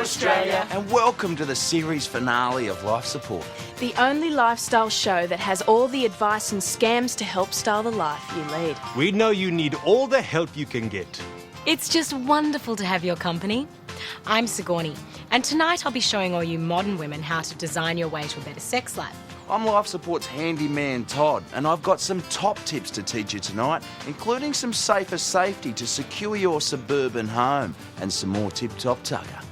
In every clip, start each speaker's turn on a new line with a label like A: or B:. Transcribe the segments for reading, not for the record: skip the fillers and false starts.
A: Australia.
B: And welcome to the series finale of Life Support.
C: The only lifestyle show that has all the advice and scams to help style the life you lead.
D: We know you need all the help you can get.
A: It's just wonderful to have your company. I'm Sigourney, and tonight I'll be showing all you modern women how to design your way to a better sex life.
B: I'm Life Support's handyman Todd, and I've got some top tips to teach you tonight, including some safer safety to secure your suburban home and some more tip-top tugger.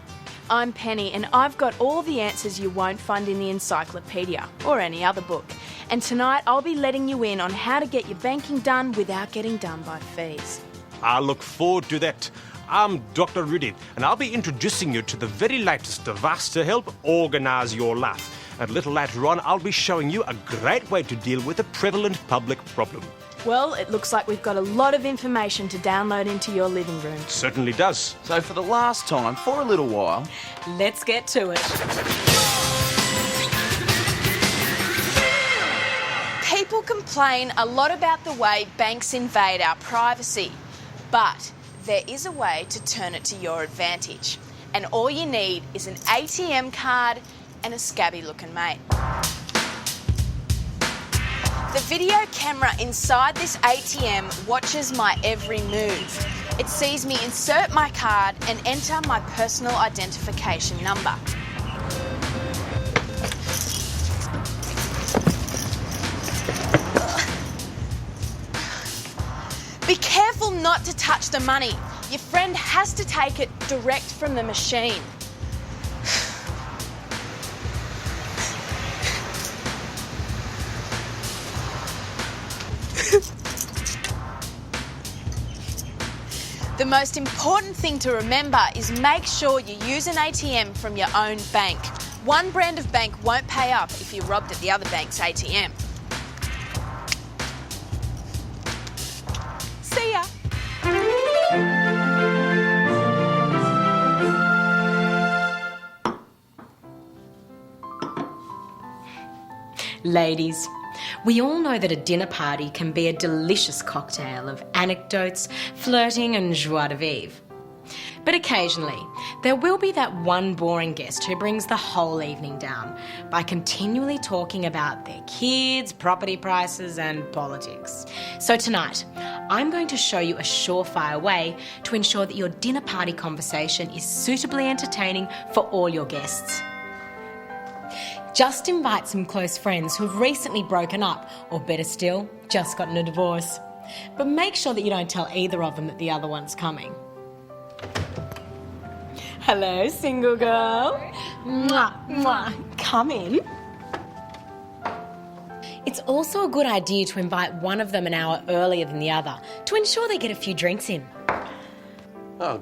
C: I'm Penny, and I've got all the answers you won't find in the encyclopedia or any other book. And tonight I'll be letting you in on how to get your banking done without getting done by fees.
D: I look forward to that. I'm Dr. Rudy, and I'll be introducing you to the very latest device to help organise your life. And a little later on, I'll be showing you a great way to deal with a prevalent public problem.
C: Well, it looks like we've got a lot of information to download into your living room.
D: Certainly does.
B: So for the last time, for a little while...
A: Let's get to it.
C: People complain a lot about the way banks invade our privacy, but there is a way to turn it to your advantage. And all you need is an ATM card and a scabby-looking mate. The video camera inside this ATM watches my every move. It sees me insert my card and enter my personal identification number. Be careful not to touch the money. Your friend has to take it direct from the machine. The most important thing to remember is make sure you use an ATM from your own bank. One brand of bank won't pay up if you're robbed at the other bank's ATM. See ya.
A: Ladies, we all know that a dinner party can be a delicious cocktail of anecdotes, flirting and joie de vivre. But occasionally, there will be that one boring guest who brings the whole evening down by continually talking about their kids, property prices and politics. So tonight, I'm going to show you a surefire way to ensure that your dinner party conversation is suitably entertaining for all your guests. Just invite some close friends who have recently broken up, or better still, just gotten a divorce. But make sure that you don't tell either of them that the other one's coming. Hello, single girl. Mwah, mwah. Come in. It's also a good idea to invite one of them an hour earlier than the other to ensure they get a few drinks in.
E: Oh,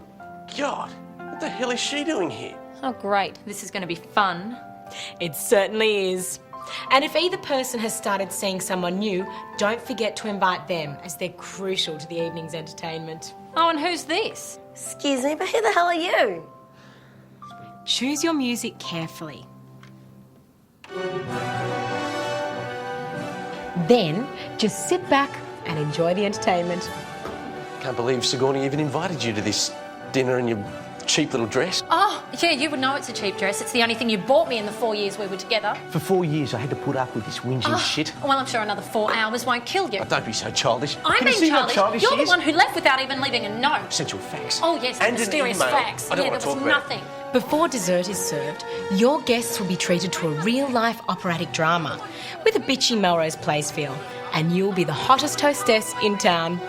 E: God. What the hell is she doing here?
F: Oh, great. This is going to be fun.
A: It certainly is. And if either person has started seeing someone new, don't forget to invite them, as they're crucial to the evening's entertainment.
F: Oh, and who's this?
G: Excuse me, but who the hell are you?
A: Choose your music carefully. Then, just sit back and enjoy the entertainment.
E: Can't believe Sigourney even invited you to this dinner in your cheap little dress.
F: Oh, yeah, you would know it's a cheap dress. It's the only thing you bought me in the 4 years we were together.
E: For 4 years, I had to put up with this whinging shit.
F: Well, I'm sure another 4 hours won't kill you.
E: Oh, don't be so childish.
F: I'm
E: Can you
F: being
E: see how
F: childish.
E: childish
F: You're
E: she
F: the
E: is?
F: one who left without even leaving a note.
E: Essential facts.
F: Oh, yes, the
E: And an
F: mysterious
E: email.
F: facts.
E: I don't
F: Yeah,
E: want
F: there
E: to
F: was
E: talk about
F: nothing.
A: Before dessert is served, your guests will be treated to a real-life operatic drama with a bitchy Melrose Place feel, and you'll be the hottest hostess in town.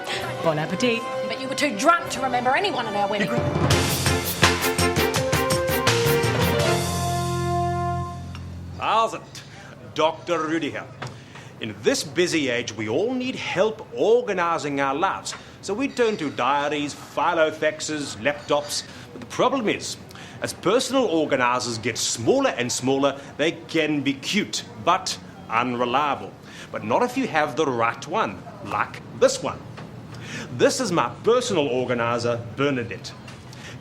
A: Bon appetit.
F: But you were too drunk to remember anyone at our wedding.
D: How's it? Dr. Rudy here. In this busy age, we all need help organising our lives. So we turn to diaries, filofaxes, laptops. But the problem is, as personal organisers get smaller and smaller, they can be cute, but unreliable. But not if you have the right one, like this one. This is my personal organiser, Bernadette.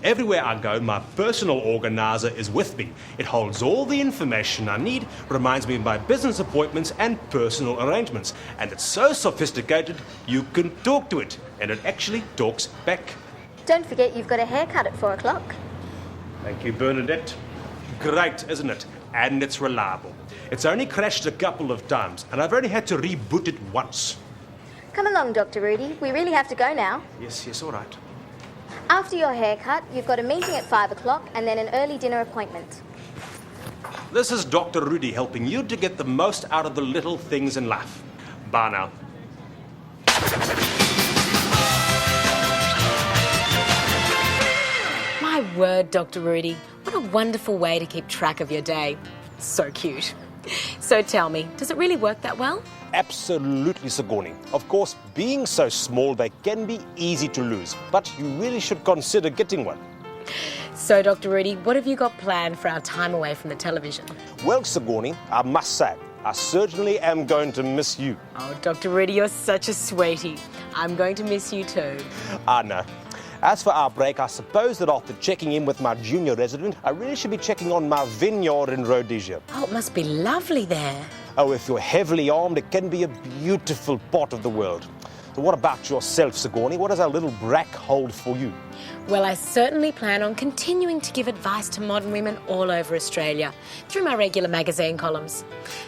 D: Everywhere I go, my personal organiser is with me. It holds all the information I need, reminds me of my business appointments and personal arrangements. And it's so sophisticated, you can talk to it, and it actually talks back.
G: Don't forget you've got a haircut at 4 o'clock.
D: Thank you, Bernadette. Great, isn't it? And it's reliable. It's only crashed a couple of times, and I've only had to reboot it once.
H: Come along, Dr. Rudy. We really have to go now.
D: Yes, all right.
H: After your haircut, you've got a meeting at 5 o'clock and then an early dinner appointment.
D: This is Dr. Rudy helping you to get the most out of the little things in life. Bye now.
A: My word, Dr. Rudy, what a wonderful way to keep track of your day. So cute. So tell me, does it really work that well?
D: Absolutely, Sigourney. Of course, being so small, they can be easy to lose, but you really should consider getting one.
A: So, Dr. Rudy, what have you got planned for our time away from the television?
D: Well, Sigourney, I must say, I certainly am going to miss you.
A: Oh, Dr. Rudy, you're such a sweetie. I'm going to miss you too.
D: I know. As for our break, I suppose that after checking in with my junior resident, I really should be checking on my vineyard in Rhodesia.
A: Oh, it must be lovely there.
D: Oh, if you're heavily armed, it can be a beautiful part of the world. So what about yourself, Sigourney? What does our little brack hold for you?
A: Well, I certainly plan on continuing to give advice to modern women all over Australia through my regular magazine columns.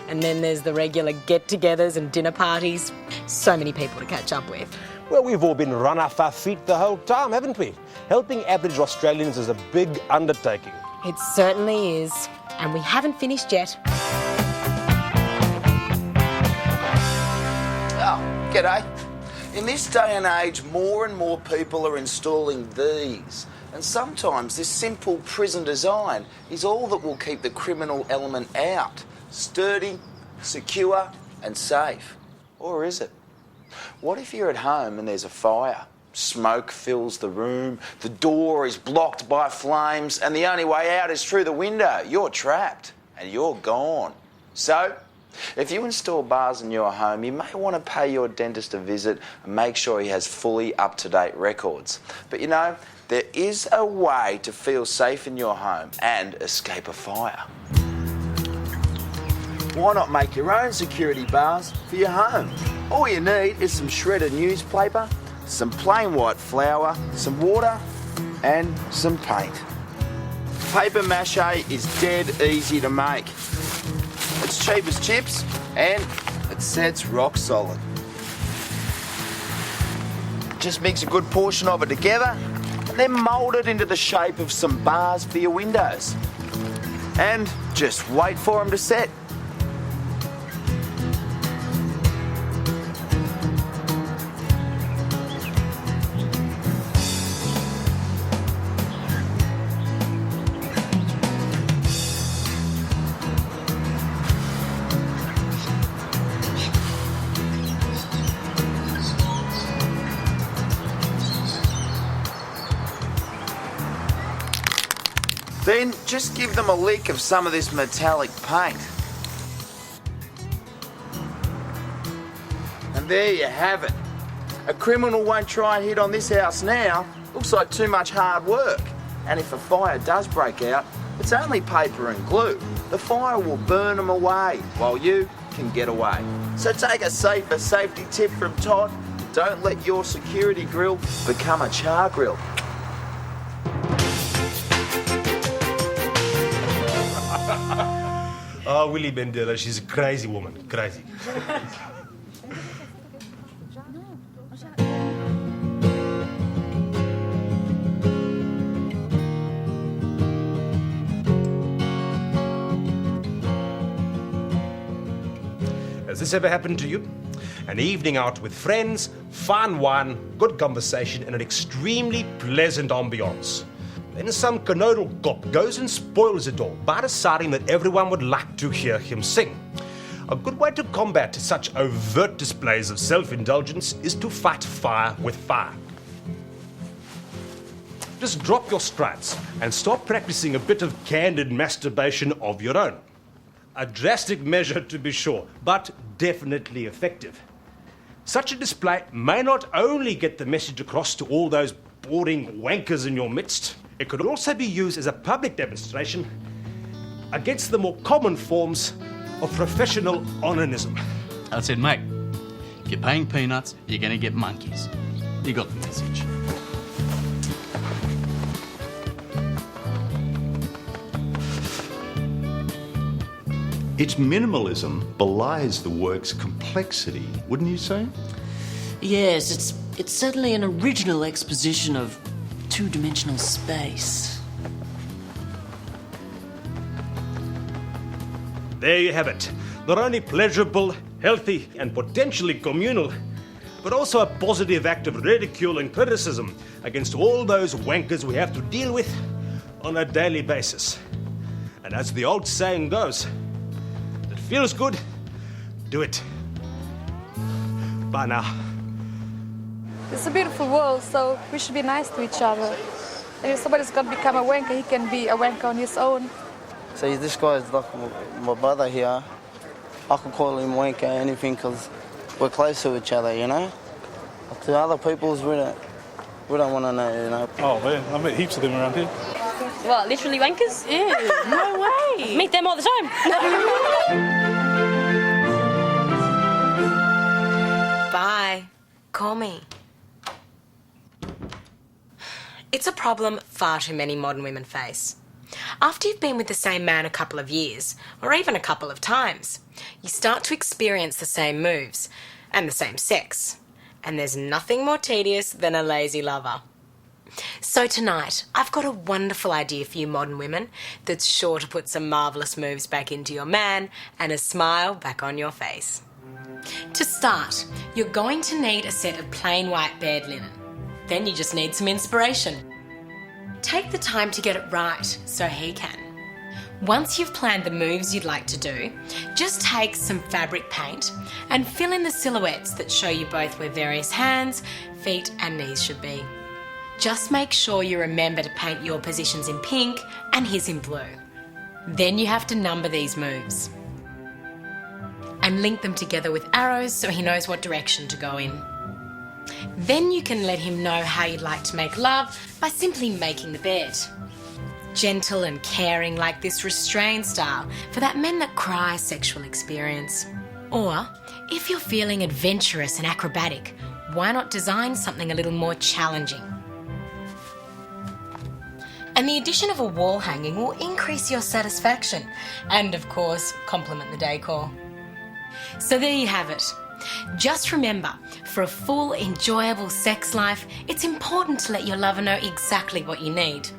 A: And then there's the regular get-togethers and dinner parties. So many people to catch up with.
D: Well, we've all been run off our feet the whole time, haven't we? Helping average Australians is a big undertaking.
A: It certainly is. And we haven't finished yet.
B: Oh, g'day. In this day and age, more and more people are installing these. And sometimes this simple prison design is all that will keep the criminal element out. Sturdy, secure and safe. Or is it? What if you're at home and there's a fire? Smoke fills the room, the door is blocked by flames, and the only way out is through the window. You're trapped and you're gone. So, if you install bars in your home, you may want to pay your dentist a visit and make sure he has fully up-to-date records. But you know, there is a way to feel safe in your home and escape a fire. Why not make your own security bars for your home? All you need is some shredded newspaper, some plain white flour, some water and some paint. Paper mache is dead easy to make. It's cheap as chips and it sets rock solid. Just mix a good portion of it together and then mould it into the shape of some bars for your windows. And just wait for them to set. Then just give them a lick of some of this metallic paint. And there you have it. A criminal won't try and hit on this house now. Looks like too much hard work. And if a fire does break out, it's only paper and glue. The fire will burn them away while you can get away. So take a safer safety tip from Todd. Don't let your security grill become a char grill.
D: Oh, Willie Bendela, she's a crazy woman. Crazy. Has this ever happened to you? An evening out with friends, fine wine, good conversation, and an extremely pleasant ambiance. Then some canodal cop goes and spoils it all by deciding that everyone would like to hear him sing. A good way to combat such overt displays of self-indulgence is to fight fire with fire. Just drop your strides and start practicing a bit of candid masturbation of your own. A drastic measure to be sure, but definitely effective. Such a display may not only get the message across to all those boring wankers in your midst, it could also be used as a public demonstration against the more common forms of professional onanism.
I: I said, mate, if you're paying peanuts, you're going to get monkeys. You got the message.
J: Its minimalism belies the work's complexity, wouldn't you say?
K: Yes, it's certainly an original exposition of two-dimensional space.
D: There you have it. Not only pleasurable, healthy, and potentially communal, but also a positive act of ridicule and criticism against all those wankers we have to deal with on a daily basis. And as the old saying goes, if it feels good, do it. Bye now.
L: It's a beautiful world, so we should be nice to each other. And if somebody's got to become a wanker, he can be a wanker on his own.
M: See, this guy's like my brother here. I could call him wanker or anything because we're close to each other, you know? To other people's, we don't want to know, you know?
N: Oh, man, I met heaps of them around here.
O: What, literally wankers?
F: Yeah, no way.
O: Meet them all the time.
A: Bye. Call me. It's a problem far too many modern women face. After you've been with the same man a couple of years, or even a couple of times, you start to experience the same moves and the same sex. And there's nothing more tedious than a lazy lover. So tonight, I've got a wonderful idea for you modern women that's sure to put some marvellous moves back into your man and a smile back on your face. To start, you're going to need a set of plain white bed linen. Then you just need some inspiration. Take the time to get it right so he can. Once you've planned the moves you'd like to do, just take some fabric paint and fill in the silhouettes that show you both where various hands, feet and knees should be. Just make sure you remember to paint your positions in pink and his in blue. Then you have to number these moves and link them together with arrows so he knows what direction to go in. Then you can let him know how you'd like to make love by simply making the bed. Gentle and caring like this restrained style for that men that cry sexual experience. Or, if you're feeling adventurous and acrobatic, why not design something a little more challenging? And the addition of a wall hanging will increase your satisfaction and, of course, complement the decor. So there you have it. Just remember, for a full, enjoyable sex life, it's important to let your lover know exactly what you need.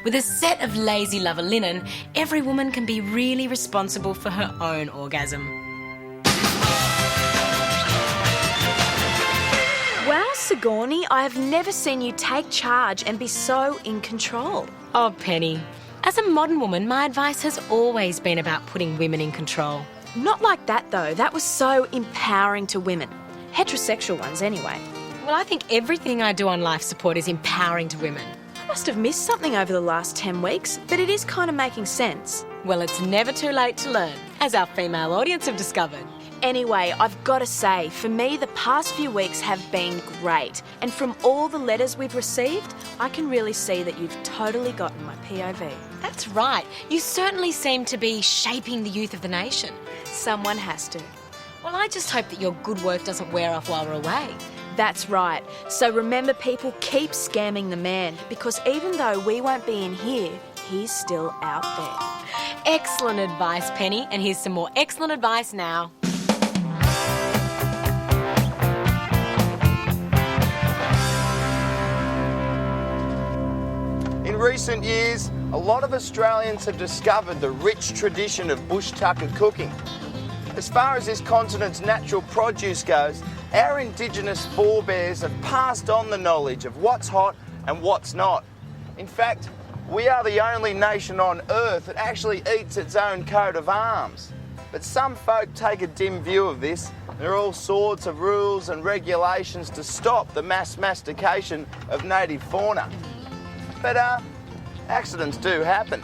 A: With a set of lazy lover linen, every woman can be really responsible for her own orgasm.
C: Wow, Sigourney, I have never seen you take charge and be so in control.
A: Oh, Penny. As a modern woman, my advice has always been about putting women in control.
C: Not like that, though. That was so empowering to women. Heterosexual ones, anyway.
A: Well, I think everything I do on life support is empowering to women.
C: I must have missed something over the last 10 weeks, but it is kind of making sense.
A: Well, it's never too late to learn, as our female audience have discovered.
C: Anyway, I've got to say, for me, the past few weeks have been great. And from all the letters we've received, I can really see that you've totally gotten my POV.
A: That's right. You certainly seem to be shaping the youth of the nation.
C: Someone has to.
A: Well, I just hope that your good work doesn't wear off while we're away.
C: That's right. So remember, people, keep scamming the man, because even though we won't be in here, he's still out there.
A: Excellent advice, Penny. And here's some more excellent advice now.
B: In recent years, a lot of Australians have discovered the rich tradition of bush tucker cooking. As far as this continent's natural produce goes, our Indigenous forebears have passed on the knowledge of what's hot and what's not. In fact, we are the only nation on Earth that actually eats its own coat of arms. But some folk take a dim view of this. There are all sorts of rules and regulations to stop the mass mastication of native fauna. But accidents do happen.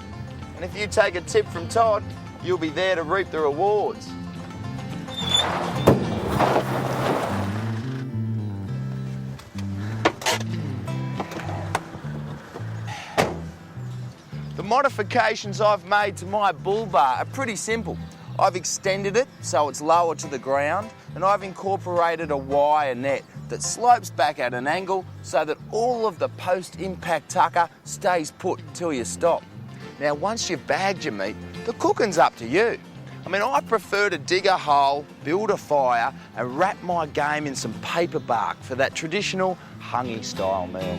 B: And if you take a tip from Todd, you'll be there to reap the rewards. The modifications I've made to my bull bar are pretty simple. I've extended it so it's lower to the ground, and I've incorporated a wire net that slopes back at an angle so that all of the post-impact tucker stays put till you stop. Now, once you've bagged your meat, the cooking's up to you. I mean, I prefer to dig a hole, build a fire, and wrap my game in some paper bark for that traditional hungy-style meal.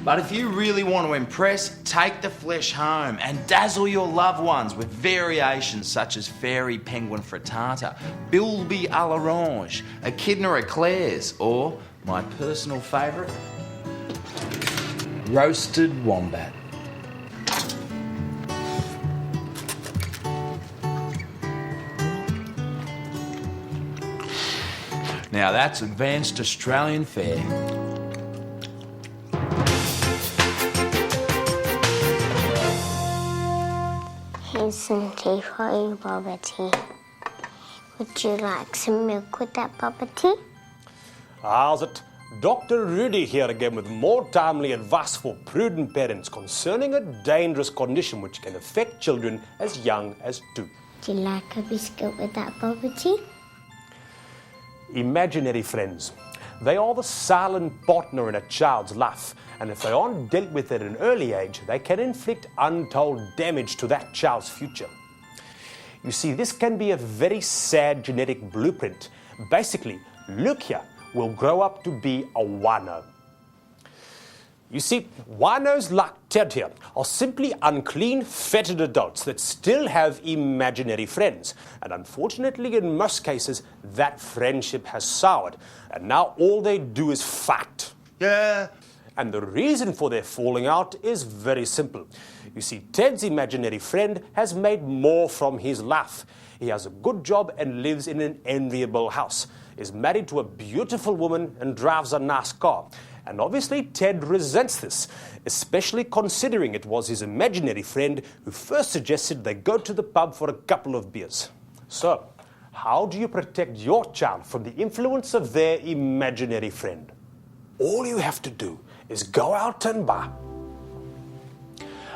B: But if you really want to impress, take the flesh home and dazzle your loved ones with variations such as fairy penguin frittata, bilby à l'orange, echidna eclairs, or my personal favourite, roasted wombat. Now that's advanced Australian fare.
P: Here's some tea for you, bubble tea. Would you like some milk with that bubble tea?
D: How's it? Dr. Rudy here again with more timely advice for prudent parents concerning a dangerous condition which can affect children as young as 2.
P: Do you like a biscuit with that bubble tea?
D: Imaginary friends. They are the silent partner in a child's life, and if they aren't dealt with at an early age, they can inflict untold damage to that child's future. You see, this can be a very sad genetic blueprint. Basically, Luke here will grow up to be a wino. You see, winos like Ted here are simply unclean, fetid adults that still have imaginary friends. And unfortunately, in most cases, that friendship has soured. And now all they do is fight.
B: Yeah.
D: And the reason for their falling out is very simple. You see, Ted's imaginary friend has made more from his life. He has a good job and lives in an enviable house, is married to a beautiful woman and drives a nice car. And obviously Ted resents this, especially considering it was his imaginary friend who first suggested they go to the pub for a couple of beers. So, how do you protect your child from the influence of their imaginary friend? All you have to do is go out and buy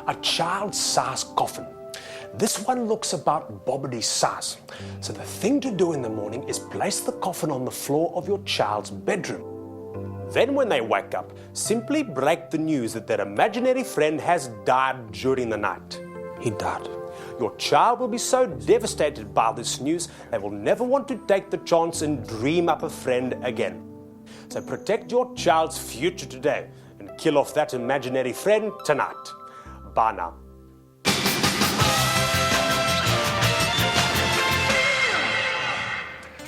D: a child-sized coffin. This one looks about Bobbity's size. So the thing to do in the morning is place the coffin on the floor of your child's bedroom. Then when they wake up, simply break the news that their imaginary friend has died during the night. He died. Your child will be so devastated by this news, they will never want to take the chance and dream up a friend again. So protect your child's future today and kill off that imaginary friend tonight. Bye now.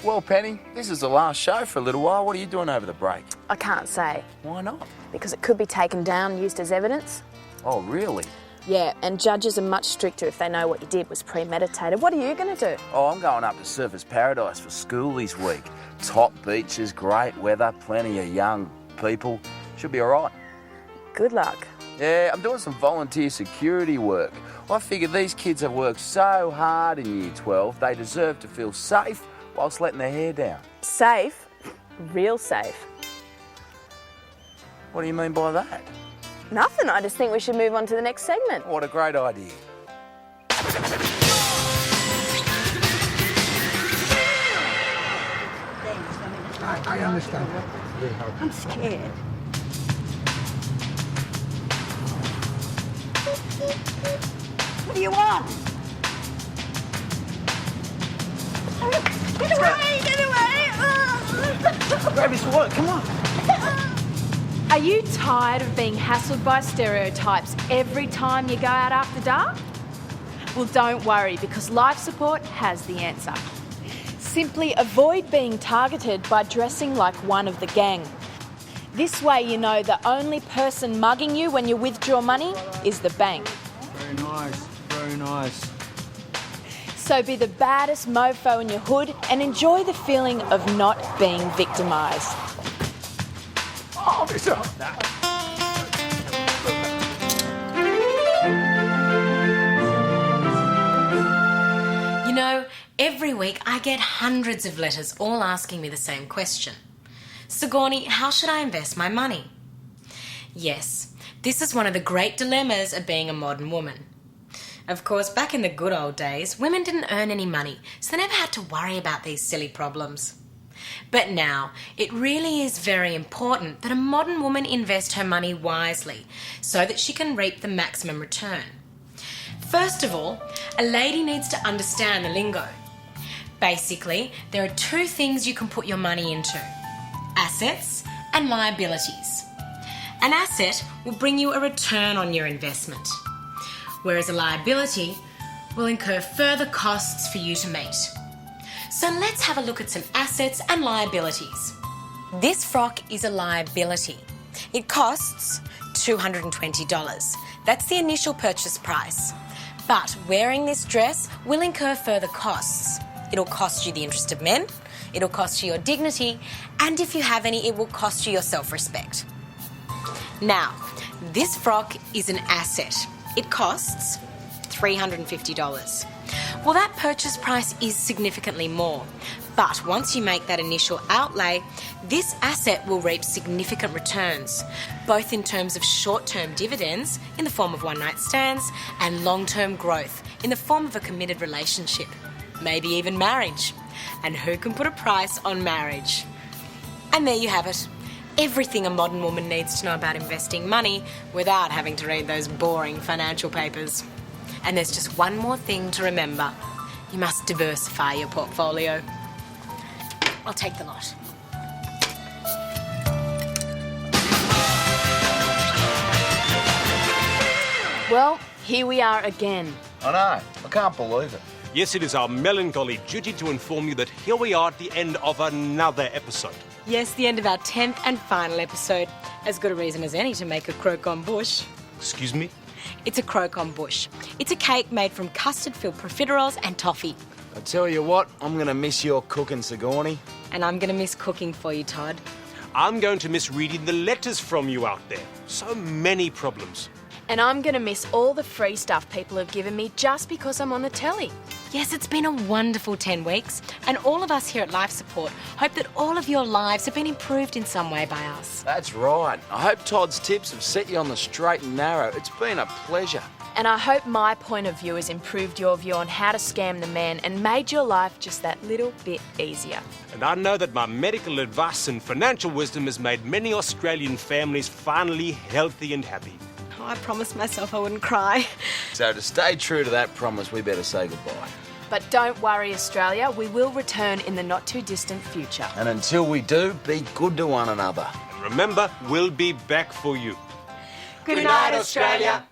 B: Well, Penny, this is the last show for a little while. What are you doing over the break?
C: I can't say.
B: Why not?
C: Because it could be taken down and used as evidence.
B: Oh, really?
C: Yeah, and judges are much stricter if they know what you did was premeditated. What are you going to do?
B: Oh, I'm going up to Surfers Paradise for school this week. Top beaches, great weather, plenty of young people. Should be all right.
C: Good luck.
B: Yeah, I'm doing some volunteer security work. I figure these kids have worked so hard in Year 12, they deserve to feel safe whilst letting their hair down.
C: Safe? Real safe.
B: What do you mean by that?
C: Nothing. I just think we should move on to the next segment.
B: What a great idea.
Q: I understand. I'm scared. What do you want? Get away! Get away!
B: Grab his wallet, come on.
C: Are you tired of being hassled by stereotypes every time you go out after dark? Well, don't worry, because life support has the answer. Simply avoid being targeted by dressing like one of the gang. This way you know the only person mugging you when you withdraw money is the bank.
Q: Very nice, very nice.
C: So be the baddest mofo in your hood and enjoy the feeling of not being victimised.
Q: Officer!
A: You know, every week I get hundreds of letters all asking me the same question. Sigourney, how should I invest my money? Yes, this is one of the great dilemmas of being a modern woman. Of course, back in the good old days, women didn't earn any money, so they never had to worry about these silly problems. But now, it really is very important that a modern woman invest her money wisely so that she can reap the maximum return. First of all, a lady needs to understand the lingo. Basically, there are two things you can put your money into: assets and liabilities. An asset will bring you a return on your investment, whereas a liability will incur further costs for you to meet. So let's have a look at some assets and liabilities. This frock is a liability. It costs $220. That's the initial purchase price. But wearing this dress will incur further costs. It'll cost you the interest of men, it'll cost you your dignity, and if you have any, it will cost you your self-respect. Now, this frock is an asset. It costs $350. Well, that purchase price is significantly more. But once you make that initial outlay, this asset will reap significant returns, both in terms of short-term dividends in the form of one-night stands and long-term growth in the form of a committed relationship, maybe even marriage. And who can put a price on marriage? And there you have it. Everything a modern woman needs to know about investing money without having to read those boring financial papers. And there's just one more thing to remember. You must diversify your portfolio. I'll take the lot.
C: Well, here we are again.
B: I know. I can't believe it.
D: Yes, it is our melancholy duty to inform you that here we are at the end of another episode.
A: Yes, the end of our 10th and final episode. As good a reason as any to make a croquant bush.
D: Excuse me?
A: It's a croquant bush. It's a cake made from custard-filled profiteroles and toffee.
B: I tell you what, I'm going to miss your cooking, Sigourney.
A: And I'm going to miss cooking for you, Todd.
D: I'm going to miss reading the letters from you out there. So many problems.
C: And I'm going to miss all the free stuff people have given me just because I'm on the telly.
A: Yes, it's been a wonderful 10 weeks, and all of us here at Life Support hope that all of your lives have been improved in some way by us.
B: That's right. I hope Todd's tips have set you on the straight and narrow. It's been a pleasure.
C: And I hope my point of view has improved your view on how to scam the man and made your life just that little bit easier.
D: And I know that my medical advice and financial wisdom has made many Australian families finally healthy and happy.
A: Oh, I promised myself I wouldn't cry.
B: So to stay true to that promise, we better say goodbye.
C: But don't worry, Australia, we will return in the not-too-distant future.
B: And until we do, be good to one another.
D: And remember, we'll be back for you.
A: Good night, Australia.